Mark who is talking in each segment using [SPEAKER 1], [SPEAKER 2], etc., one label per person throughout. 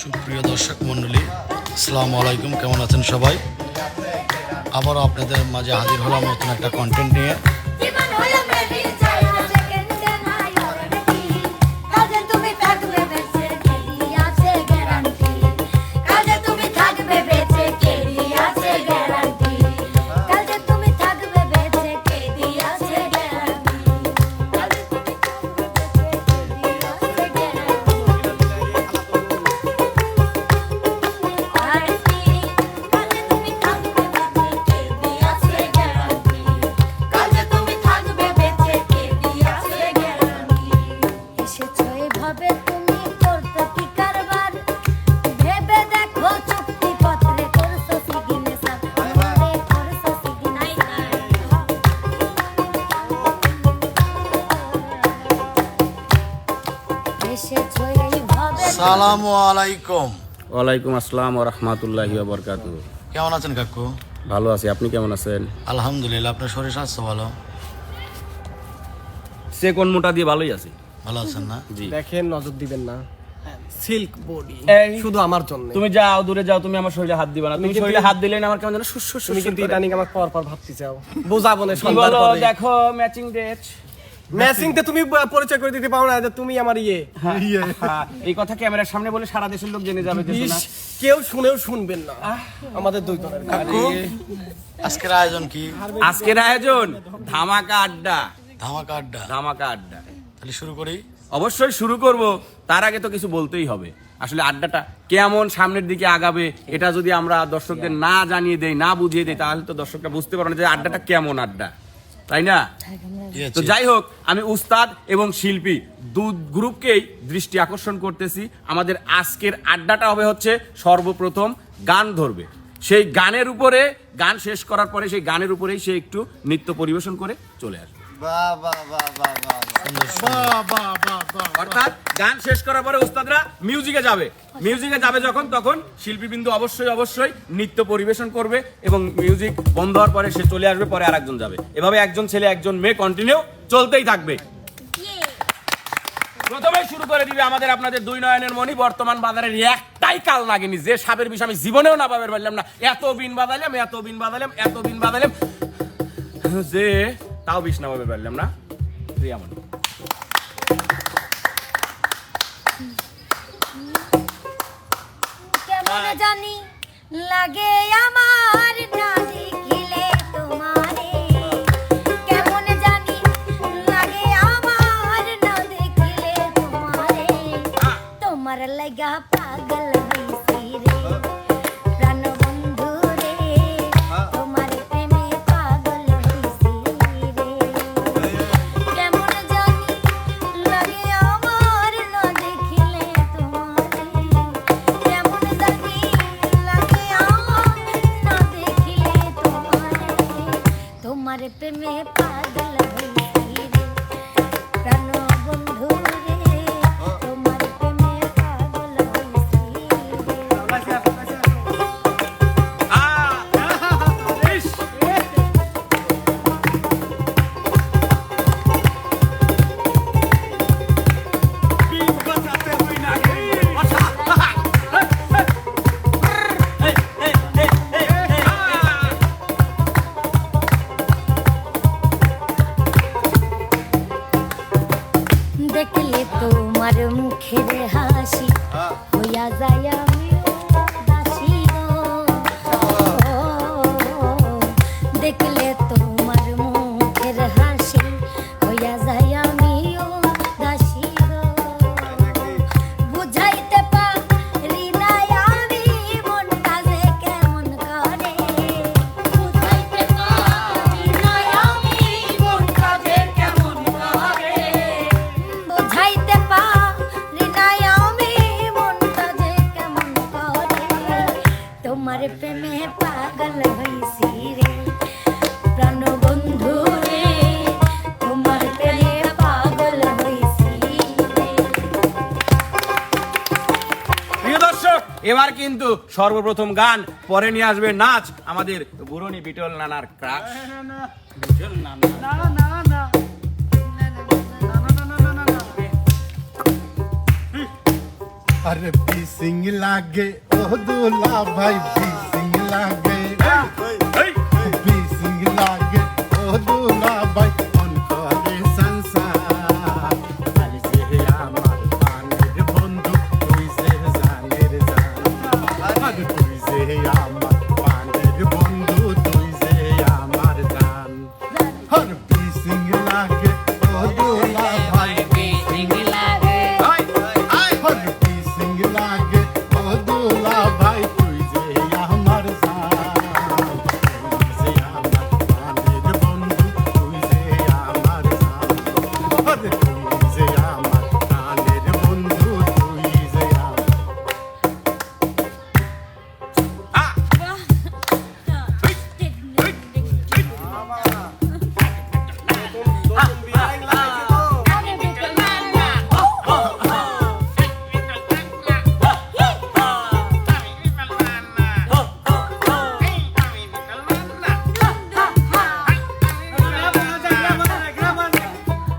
[SPEAKER 1] সুপ্রিয় দর্শক মণ্ডলী, আসসালামু আলাইকুম। কেমন আছেন সবাই? আবারও আপনাদের মাঝে হাজির হলাম নতুন একটা কন্টেন্ট নিয়ে। আসসালামু আলাইকুম।
[SPEAKER 2] ওয়ালাইকুম আসসালাম ওয়া রাহমাতুল্লাহি ওয়া বারাকাতুহু।
[SPEAKER 1] কেমন আছেন কাকু?
[SPEAKER 2] ভালো আছি, আপনি কেমন আছেন?
[SPEAKER 1] আলহামদুলিল্লাহ। আপনার শরীর স্বাস্থ্য ভালো?
[SPEAKER 2] সে কোন মোটা দিয়ে ভালোই আছি।
[SPEAKER 1] ভালো আছেন না?
[SPEAKER 2] জি।
[SPEAKER 3] দেখেন, নজর দিবেন না। সিল্ক বডি শুধু আমার জন্য।
[SPEAKER 2] তুমি যাও, দূরে যাও, তুমি আমার শরীরে হাত দিবা না। তুমি শরীরে হাত দিলে না আমার কেমন যেন সুস
[SPEAKER 3] তুমি কিন্তু ইদানিং আমার পর পর ভাবতে চাও। বোঝাবো না
[SPEAKER 2] কি
[SPEAKER 3] সন্ধ্যার
[SPEAKER 2] বলো?
[SPEAKER 3] পরে।
[SPEAKER 2] দেখো ম্যাচিং ড্রেস।
[SPEAKER 3] ম্যাচিং তে তুমি পরিচয় করে দিতে পারো না যে তুমি আমার ইয়ে।
[SPEAKER 2] হ্যাঁ, এই কথা ক্যামেরার সামনে বলে সারা দেশের লোক জেনে যাবে যে
[SPEAKER 3] ইস,
[SPEAKER 2] না।
[SPEAKER 3] কেউ শুনেও শুনবেন না আমাদের দুই জনের।
[SPEAKER 1] কাকু, আজকের আয়োজন কি?
[SPEAKER 2] আজকের আয়োজন ধামাকা আড্ডা।
[SPEAKER 1] ধামাকা আড্ডা?
[SPEAKER 2] ধামাকা আড্ডা।
[SPEAKER 1] তাহলে শুরু করি।
[SPEAKER 2] অবশ্যই শুরু করব, তার আগে তো কিছু বলতেই হবে। আসলে আড্ডাটা কেমন সামনের দিকে আগাবে এটা যদি আমরা দর্শকদের না জানিয়ে দেই, না বুঝিয়ে দেই, তাহলে তো দর্শকরা বুঝতে পারবে না যে আড্ডাটা কেমন আড্ডা, তাই না? তো যাই হোক, আমি উস্তাদ এবং শিল্পী দু গ্রুপকেই দৃষ্টি আকর্ষণ করতেছি। আমাদের আজকের আড্ডাটা হবে হচ্ছে সর্বপ্রথম গান ধরবে, সেই গানের উপরে, গান শেষ করার পরে সেই গানের উপরেই সে একটু নৃত্য পরিবেশন করে চলে আসবে। অর্থাৎ গান শেষ করার পরে উস্তাদরা মিউজিকে যাবে, মিউজিকে যাবে যখন, তখন শিল্পীবৃন্দ অবশ্যই নৃত্য পরিবেশন করবে এবং মিউজিক বন্ধ হওয়ার পরে সে চলে আসবে, পরে আরেকজন যাবে। এভাবে একজন ছেলে একজন মেয়ে কন্টিনিউ চলতেই থাকবে। প্রথমেই শুরু করে দিবে আমাদের আপনাদের দুই নয়নের মণি, বর্তমান বাজারের একটাই কাল লাগেনি, যে সাপের বিষ আমি জীবনেও না পাবের পারলাম না। এত বিন বাজালাম যে তাও বিষ না পাবের পারলাম না। রিয়ামন
[SPEAKER 4] কেমন জানি লাগে আমার না দেখিলে তোমারে, কেমন জানি লাগে আমার না দেখিলে তোমারে, তোমার লাগা পাগল হইছি রে প্রাণ বন্ধু রে, তোমার প্রেমে পাগল হইছি রে, কেমন জানি লাগে আমার না দেখিলে তোমারে, কেমন জানি লাগে আমার না দেখিলে তোমারে, তোমার প্রেমে পাগল হইছি রে প্রাণ বন্ধু রে, তোমার প্রেমে পাগল হইছি রে। তোমার প্রেমে পাগল হইছি রে প্রাণ বন্ধু রে তোমার প্রেমে পাগল হইছি রে।
[SPEAKER 2] প্রিয় দর্শক, এবার কিন্তু সর্বপ্রথম গান, পরে নিয়ে আসবে নাচ আমাদের বুড়নি বিটল নানার ক্রাশ।
[SPEAKER 5] अरे बीसिंग लागे ओ दूल्हा भाई बीसिंग लागे बीसिंग लागे ओ दूल्हा भाई उनको रे संसार अरे से আমার প্রাণের বন্ধু তুই যে জানের জান আরে তুই যে আমার প্রাণের বন্ধু তুই যে আমার জান हर बीसिंग लागे ओ दूल्हा भाई बीसिंग लागे हर बीसिंग लागे ओ दूल्हा भाई তুই যে আমার জান তুই যে আমার প্রাণের বন্ধু তুই যে আমার জান আরে তুই যে আমার প্রাণের বন্ধু তুই যে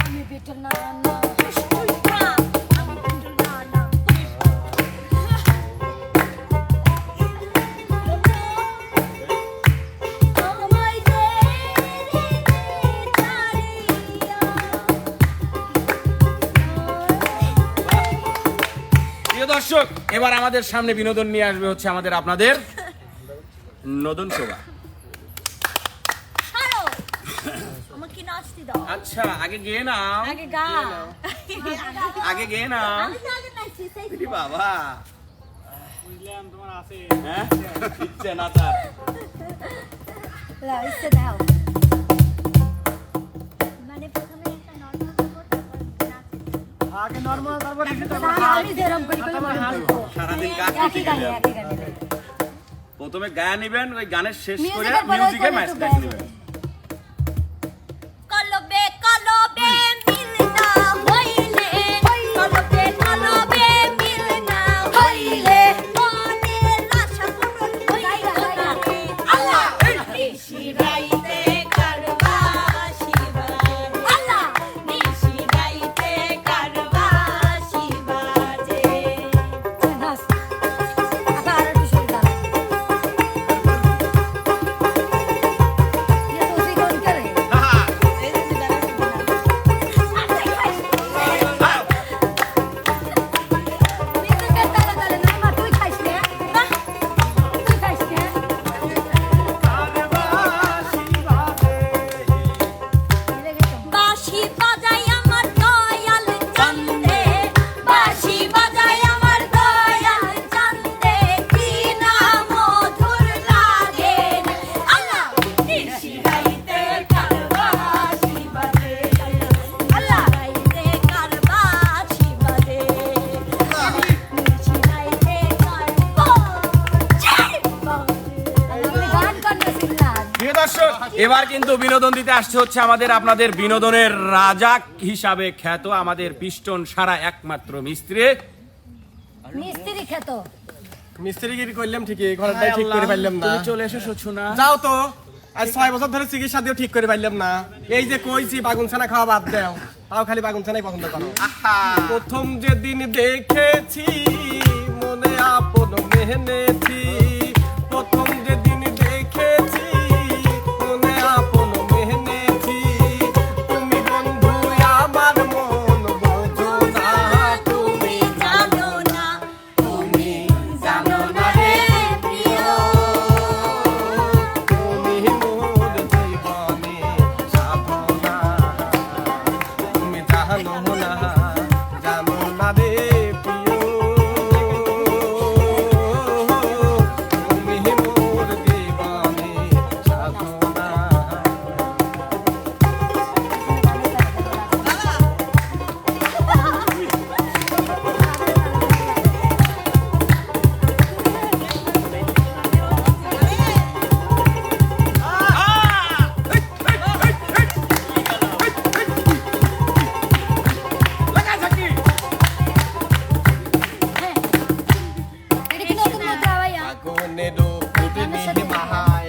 [SPEAKER 4] আমি বিটল না না আমি বিটল না না আমায় দে
[SPEAKER 2] প্রিয় দর্শক, এবার আমাদের সামনে বিনোদন নিয়ে আসবে হচ্ছে আমাদের আপনাদের নদন শোভা।
[SPEAKER 4] ছাড়ো আমাকে নাচতে দাও
[SPEAKER 2] আচ্ছা, আগে গেয়ে নাও,
[SPEAKER 4] আগে গা
[SPEAKER 2] আগে গেয়ে নাও।
[SPEAKER 4] আমি তো আগে নাচছি সেই
[SPEAKER 2] এ বাবা, হ্যাঁ? ইচ্ছে না তার।
[SPEAKER 4] লাও ইচ্ছে দাও মানে প্রথমে একটা নরমাল করব তারপর
[SPEAKER 3] আগে নরমাল তারপর
[SPEAKER 4] আমি যেরকম করি
[SPEAKER 2] সারাদিন কাজ করতে
[SPEAKER 4] একই গানে
[SPEAKER 2] গেলে
[SPEAKER 4] একই গানে
[SPEAKER 2] প্রথমে গায়ে নিবেন, ওই গানের শেষ করে
[SPEAKER 4] মিউজিকের পরে
[SPEAKER 2] মিউজিকে
[SPEAKER 4] একটু
[SPEAKER 2] ম্যাচ
[SPEAKER 4] গায়ে
[SPEAKER 2] নেবেন।
[SPEAKER 4] কলবে কলবে মিলনা হইলে কলবে কলবে মিলনা হইলে মনের আশা পূরণ হইবে আল্লাহ নিশিরাইতে কারবা শিবা আল্লাহ নিশিরাইতে কারবা শিবা যে নাস আবার একটু শুনতা ये तो उसी कौन करे বাঁশি বাজাই আমার দয়াল চান্দে বাঁশি বাজাই আমার দয়াল চান্দে কি না মধুর লাগে আল্লাহ নিশিরাইতে কারবা শিবাদে আল্লাহ রাইতে কারবা শিবাদে নিশিরাইতে কারবা আমি গান করতেছিলাম
[SPEAKER 2] প্রিয় দর্শক, এবার কিন্তু বিনোদন দিতে আসছে হচ্ছে আমাদের আপনাদের বিনোদনের রাজা হিসাবে খ্যাত আমাদের পিস্টন সারা একমাত্র মিস্ত্রি।
[SPEAKER 4] মিস্ত্রি খেত
[SPEAKER 3] মিস্ত্রিগিরি করলাম ঠিকই, ঘরটাই ঠিক করে পারলাম না।
[SPEAKER 2] তুমি চলে এসেছো শোনা।
[SPEAKER 3] যাও তো, আজ 6 বছর ধরে চিকিৎসা দিয়েও ঠিক করে পারলাম না। এই যে কইছি বাগুন ছানা খাওয়া বাদ দাও, তাও খালি বাগুন ছানাই পছন্দ করো। প্রথম যেদিন দেখেছি মনে আপন মেহনেছি, প্রথম যেদিন দেখেছি মনে আপন মেহনেছি, তুমি বন্ধু আমার মন বোঝো না, তুমি
[SPEAKER 4] জানো না তুমি জানো না রে প্রিয়
[SPEAKER 3] তুমি মোর জীবনে সাধনা, তুমি জানো না জানো না রে প্রিয়। মেহি মাহায়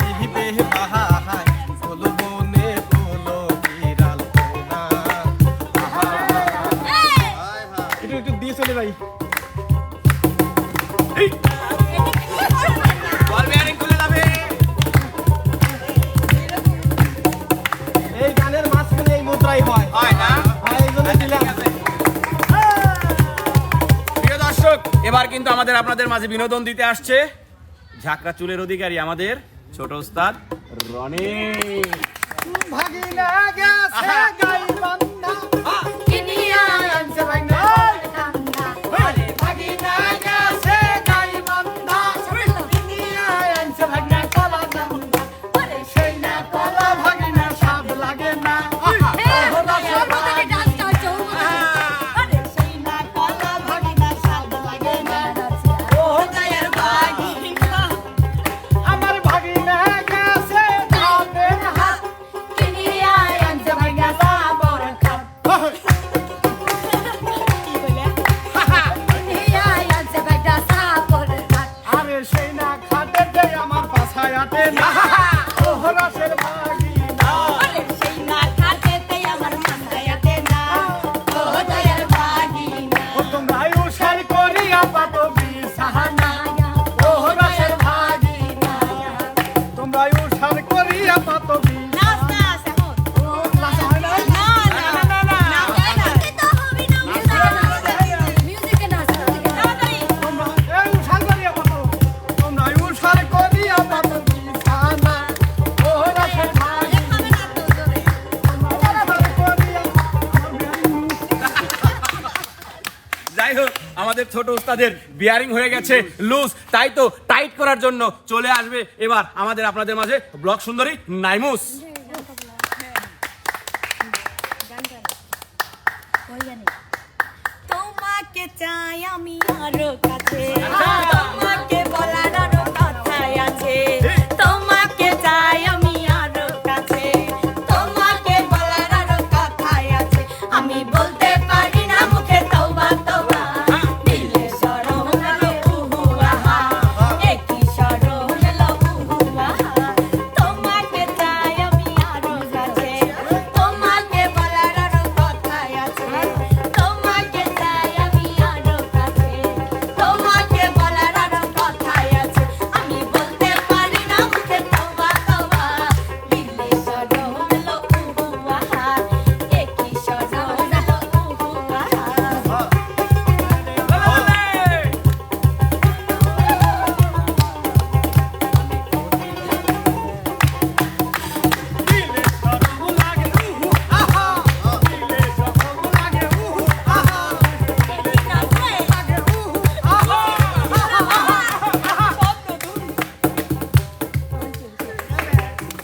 [SPEAKER 3] মেহি বে মাহায় বলো বনে বলো বিড়াল পোনা একটু দিয়ে চলে ভাই
[SPEAKER 2] বল বিয়ারিং খুলে যাবে।
[SPEAKER 3] এই গানের মাঝখানে এই মুদ্রাই হয়
[SPEAKER 2] হয় না?
[SPEAKER 3] এই জন্য দিলাম
[SPEAKER 2] প্রিয় দর্শক, এবার কিন্তু আমাদের আপনাদের মাঝে বিনোদন দিতে আসছে ঝাঁকড়া চুলের অধিকারী আমাদের ছোট ওস্তাদ রনি।
[SPEAKER 3] ভাগিনা গেছে গাই বান্দা
[SPEAKER 4] কিনিয়া আনছে ভাঙা ঠান্ডা
[SPEAKER 3] আরে ভাগিনা গেছে গাই বান্দা কিনিয়া আনছে ভাগনা কলা জামুনা
[SPEAKER 4] ওরে
[SPEAKER 3] সেই না কলা ভাগিনা স্বাদ লাগে না
[SPEAKER 4] ডান্স করছো আরে সেই না
[SPEAKER 3] কলা ভাগিনা স্বাদ লাগে না ও দয়ার ভাগিনা আমার ভাগিনা গেছে ধানের হাত
[SPEAKER 4] কিনিয়া আনছে ভাঙা সাবর খাত কি বলে কিনিয়া আনছে ভাঙা সাবর খাত
[SPEAKER 3] আরে সেই না খাতে দে আমার পাছায়াতে না ও রসের ভাগিনা
[SPEAKER 4] ওরে সেই না খাতেতে আমার মাথায়াতে না ও দয়ার ভাগিনা
[SPEAKER 3] ও তোমরা উসার করিয়া পাতো বিছানা ও রসের ভাগিনা তোমরা উসার করিয়া পাতো
[SPEAKER 4] নাচ নাচ এখন ও নাচ হয় না না না না না তো হবে না মিউজিকে নাচ তাড়াতাড়ি
[SPEAKER 3] তোমরা এই উসার করিয়া পাতো তোমরা উসার করিয়া পাতো বিছানা ও রসের ভাগিনা
[SPEAKER 4] খাবে না তো জোরে
[SPEAKER 3] উসার করিয়া
[SPEAKER 2] যাই হোক, আমাদের ছোট উস্তাদের বিয়ারিং হয়ে গেছে লুজ, তাই তো টাইট করার জন্য চলে আসবে এবার আমাদের আপনাদের মাঝে ব্লক সুন্দরী নাইমুস।
[SPEAKER 4] তোমাকে চাই আমি আরো কাছে তোমাকে বলার আরো কথাই আছে তোমাকে চাই আমি আরো কাছে তোমাকে বলার আরো কথাই আছে আমি বলতে পারি না মুখে তওবা তওবা দিলে শরম হলো উহু আহা একই শরম হলো উহু আহা তোমাকে চাই আমি আরো কাছে তোমাকে বলার আরো কথাই আছে তোমাকে চাই আমি আরো কাছে তোমাকে বলার আরো কথাই আছে আমি বলতে পারি না মুখে তওবা তওবা দিলে শরম হলো উহু আহা একই শরম হলো উহু আহা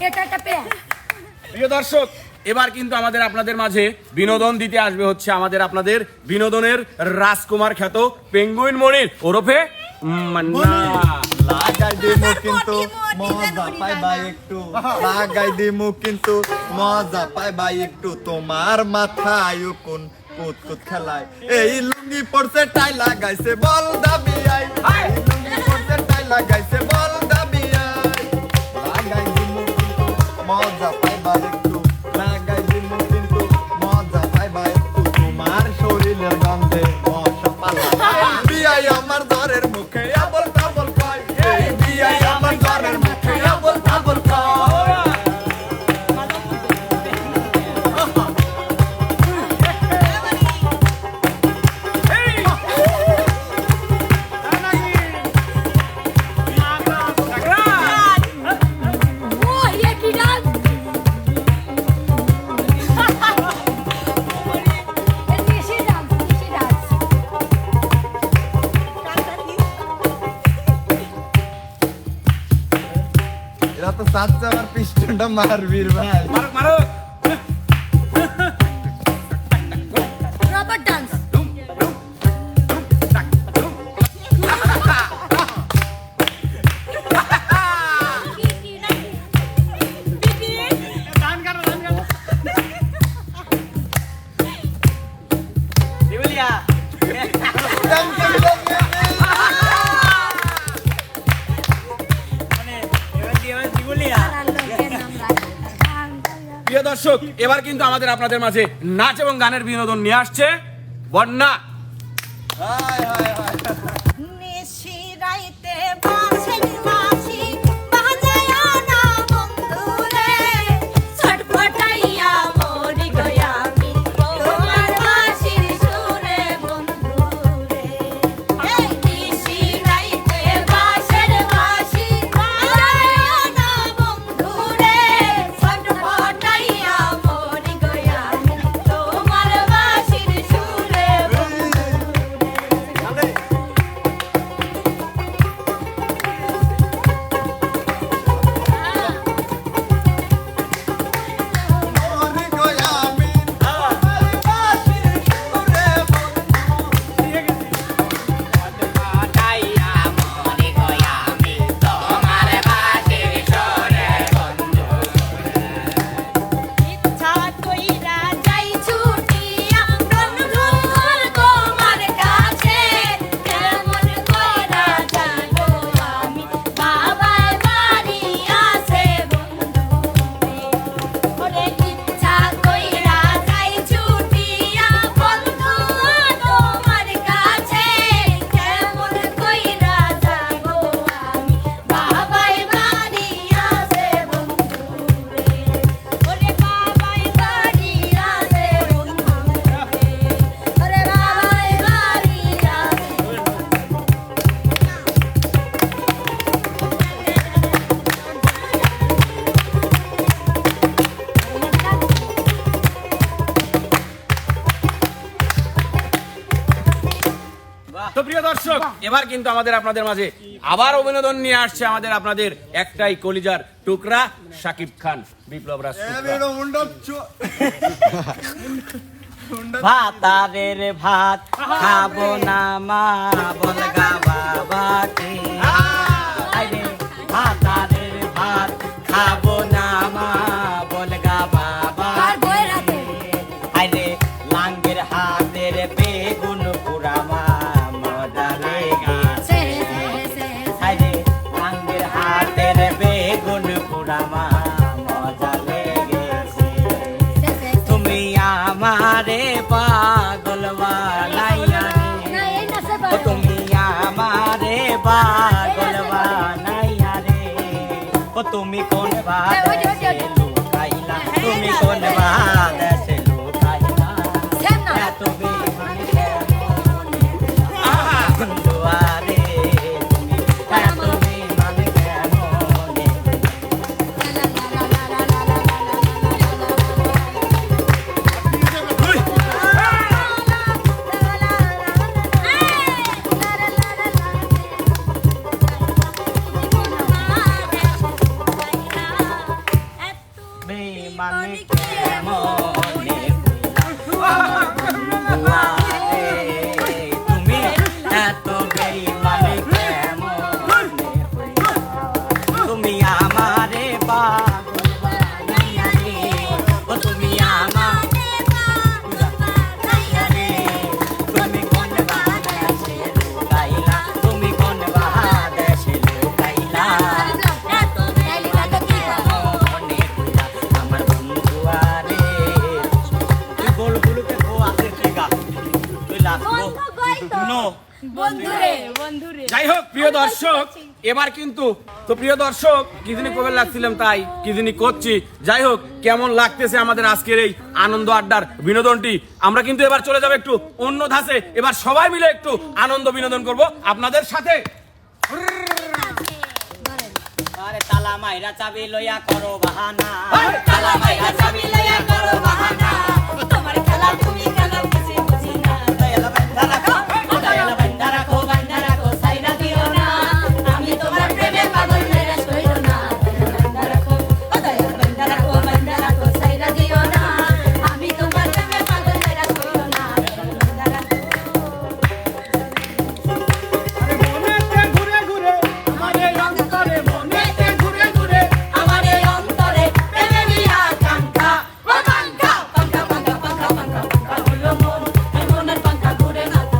[SPEAKER 4] এটা একটা পেয়া
[SPEAKER 2] প্রিয় দর্শক, এবার কিন্তু আমাদের আপনাদের মাঝে বিনোদন দিতে আসবে হচ্ছে আমাদের আপনাদের বিনোদনের রাজকুমার খ্যাত পেঙ্গুইন মনির ওরফে মান্না।
[SPEAKER 6] লাগাই দিমু কিন্তু মজা পাইবা একটু লাগাই দিমু কিন্তু মজা পাইবা একটু তোমার মাথায় কোন কুতকুত খেলায় এই লুঙ্গি পড়ছে টাই লাগাইছে বল দাবি আই এই লুঙ্গি পড়ছে টাই লাগাইছে বল দাবি আই লাগাই দিমু কিন্তু মজা পাইবা একটু লাগাই দিমু কিন্তু মজা পাইবা একটু তোমার শরীরের গন্ধে মশা পালা বিয়াই আমার ঘরের মুখে আবল তাবল কয় এই বিয়াই আমার ঘরের মুখে আবল তাবল কয়
[SPEAKER 4] ও ये की डांस নিশি ডান্স
[SPEAKER 6] এরা তো চাচ্ছে আমার পিস্টনটা মারবির ভাই
[SPEAKER 2] মারো মারো।
[SPEAKER 4] রবার ডান্স
[SPEAKER 2] প্রিয় দর্শক, এবার কিন্তু আমাদের আপনাদের মাঝে নাচ এবং গানের বিনোদন নিয়ে আসছে বন্যা।
[SPEAKER 4] নিশি রাইতে বাঁশের বাঁশি বাজায়া না বন্ধুরে, ছটফটাইয়া মরি গয়া আমি তোমার বাঁশির সুরে বন্ধুরে। এই নিশি রাইতে বাঁশের বাঁশি বাজায়া না বন্ধুরে, ছটফটাইয়া মরি গয়া আমি তোমার বাঁশির সুরে বন্ধুরে। ইচ্ছা কইরা যাই ছুটিয়া বন্ধুর তোমার কাছে, কেমন কইরা যাবো আমি বাবার বাড়ি আছে বন্ধুরে। ওরে ইচ্ছা কইরা যাই ছুটিয়া বন্ধু তোমার কাছে, কেমন কইরা যাবো আমি বাবার বাড়ি আছে বন্ধুরে। ওরে বাবাই বাড়ি আছে বন্ধুরে, ওরে বাবাই বাড়ি আছে।
[SPEAKER 2] তো প্রিয় দর্শক, এবার কিন্তু আমাদের আপনাদের মাঝে আবার অভিনন্দন নিয়ে আসছে আমাদের আপনাদের একটাই কলিজার টুকরা শাকিব খান, বিপ্লব রাজ টুকরা।
[SPEAKER 7] ভাতারের ভাত খাবো না মা বলগা বাবাকে, আরে ভাতারের ভাত খাবো না মা বলগা বাবাকে, আরে লাঙ্গের হাতের বেগুন পুরা মা মজা লেগেছে, আরে লাঙ্গের হাতের বেগুন পুরা মা মজা লেগেছে। তুমি আমারে পাগল বানাইয়া রে, ও তুমি আমারে পাগল বানাইয়া রে, ও তুমি কোন বাদেশে লুকাইলা, তুমি কোন বাদেশে লুকাইলা, এত বেমানি কেমনে দুয়ারে তুমি, এত বেমানি কেমনে। বেমানি কেমনে দুয়ারে তুমি, এত বেমানি কেমনে তুমি আমারে পাগল বানাইয়া রে, ও তুমি আমারে পাগল বানাইয়া রে, তুমি কোন বাদেশে লুকাইলা, তুমি কোন বাদেশে লুকাইলা, এত বেমানি কেমনে আমার বন্ধু আরে। তুই বল বলকে ও আছে ঠিকা তুই লাসবো নো
[SPEAKER 4] বন্ধুরে বন্ধুরে।
[SPEAKER 2] যাই হোক প্রিয় দর্শক, এবার কিন্তু তো প্রিয় দর্শক, কি যিনি কবে লাগছিলাম তাই কি যিনি করছি। যাই হোক, কেমন লাগতেছে আমাদের আজকের এই আনন্দ আড্ডার বিনোদনটি, আমরা কিন্তু এবার চলে যাবো একটু অন্য ধাঁচে। এবার সবাই মিলে একটু আনন্দ বিনোদন করব আপনাদের সাথে।
[SPEAKER 7] আরে তালা মাইরা চাবি লইয়া করো বাহানা,
[SPEAKER 4] তালা মাইরা চাবি লইয়া করো বাহানা, তোমার খেলা তুমি কেন বুঝি বুঝি না।
[SPEAKER 7] দয়ালা বান্ধা রাখো,
[SPEAKER 4] দয়াল বান্দা রাখো সাইরা দিও না, আমি তোমার প্রেমে পাগল নিরাশ কইরো না। দয়াল বান্দা রাখো সাইরা দিও না, আমি তোমার প্রেমে পাগল নিরাশ কইরো না। আমার এই অন্তরে প্রেমে বিয়া কাঙ্ক্ষা, ও কাঙ্ক্ষা, পাঙ্খা পাঙ্খা পাঙ্খা পাঙ্খা পাঙ্খা হলো মন, এই মনের পাঙ্খা ঘুরে না তো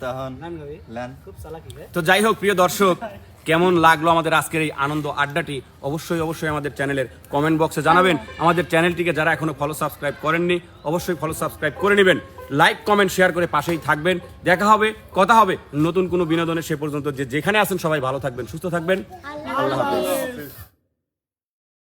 [SPEAKER 6] তখন লেন
[SPEAKER 2] তো যাই হোক প্রিয় দর্শক, কেমন লাগলো আমাদের আজকের এই আনন্দ আড্ডাটি অবশ্যই আমাদের চ্যানেলের কমেন্ট বক্সে জানাবেন। আমাদের চ্যানেলটিকে যারা এখনো ফলো সাবস্ক্রাইব করেননি অবশ্যই ফলো সাবস্ক্রাইব করে নেবেন। লাইক কমেন্ট শেয়ার করে পাশেই থাকবেন। দেখা হবে, কথা হবে নতুন কোনো বিনোদনে। সে পর্যন্ত যেখানে আছেন সবাই ভালো থাকবেন, সুস্থ থাকবেন। আল্লাহ হাফেজ।